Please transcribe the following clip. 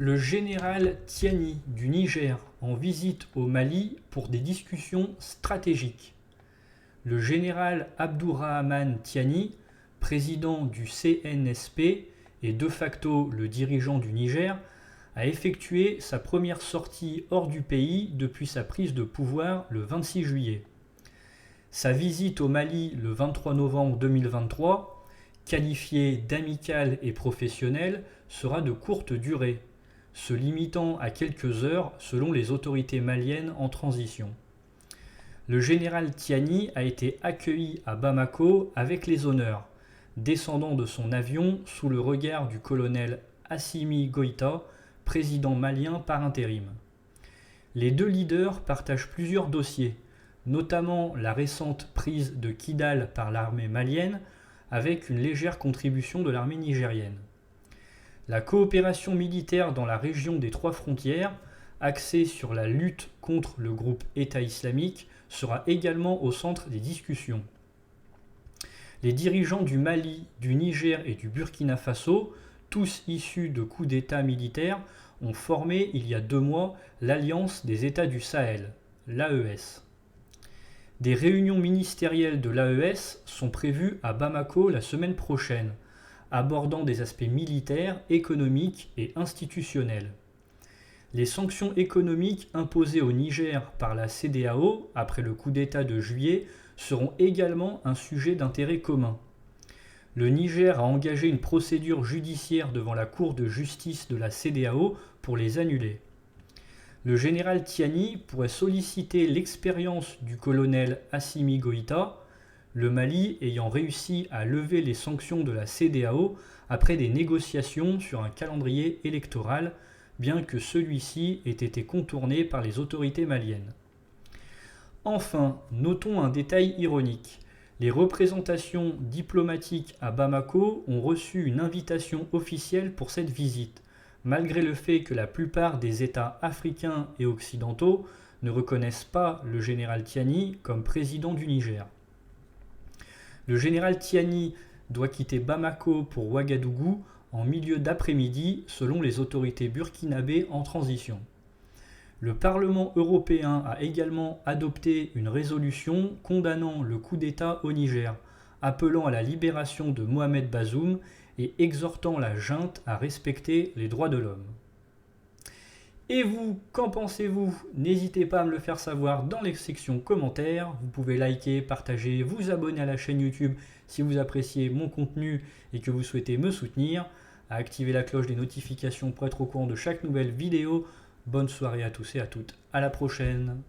Le général Tiani du Niger en visite au Mali pour des discussions stratégiques. Le général Abdourahmane Tiani, président du CNSP et de facto le dirigeant du Niger, a effectué sa première sortie hors du pays depuis sa prise de pouvoir le 26 juillet. Sa visite au Mali le 23 novembre 2023, qualifiée d'amicale et professionnelle, sera de courte durée, se limitant à quelques heures selon les autorités maliennes en transition. Le général Tiani a été accueilli à Bamako avec les honneurs, descendant de son avion sous le regard du colonel Assimi Goïta, président malien par intérim. Les deux leaders partagent plusieurs dossiers, notamment la récente prise de Kidal par l'armée malienne, avec une légère contribution de l'armée nigérienne. La coopération militaire dans la région des trois frontières, axée sur la lutte contre le groupe État islamique, sera également au centre des discussions. Les dirigeants du Mali, du Niger et du Burkina Faso, tous issus de coups d'État militaires, ont formé il y a 2 mois l'Alliance des États du Sahel, l'AES. Des réunions ministérielles de l'AES sont prévues à Bamako la semaine prochaine, abordant des aspects militaires, économiques et institutionnels. Les sanctions économiques imposées au Niger par la CEDEAO après le coup d'État de juillet seront également un sujet d'intérêt commun. Le Niger a engagé une procédure judiciaire devant la Cour de justice de la CEDEAO pour les annuler. Le général Tiani pourrait solliciter l'expérience du colonel Assimi Goïta, le Mali ayant réussi à lever les sanctions de la CEDEAO après des négociations sur un calendrier électoral, bien que celui-ci ait été contourné par les autorités maliennes. Enfin, notons un détail ironique. Les représentations diplomatiques à Bamako ont reçu une invitation officielle pour cette visite, malgré le fait que la plupart des États africains et occidentaux ne reconnaissent pas le général Tiani comme président du Niger. Le général Tiani doit quitter Bamako pour Ouagadougou en milieu d'après-midi selon les autorités burkinabées en transition. Le Parlement européen a également adopté une résolution condamnant le coup d'État au Niger, appelant à la libération de Mohamed Bazoum et exhortant la junte à respecter les droits de l'homme. Et vous, qu'en pensez-vous? N'hésitez pas à me le faire savoir dans les sections commentaires. Vous pouvez liker, partager, vous abonner à la chaîne YouTube si vous appréciez mon contenu et que vous souhaitez me soutenir, à activer la cloche des notifications pour être au courant de chaque nouvelle vidéo. Bonne soirée à tous et à toutes. À la prochaine.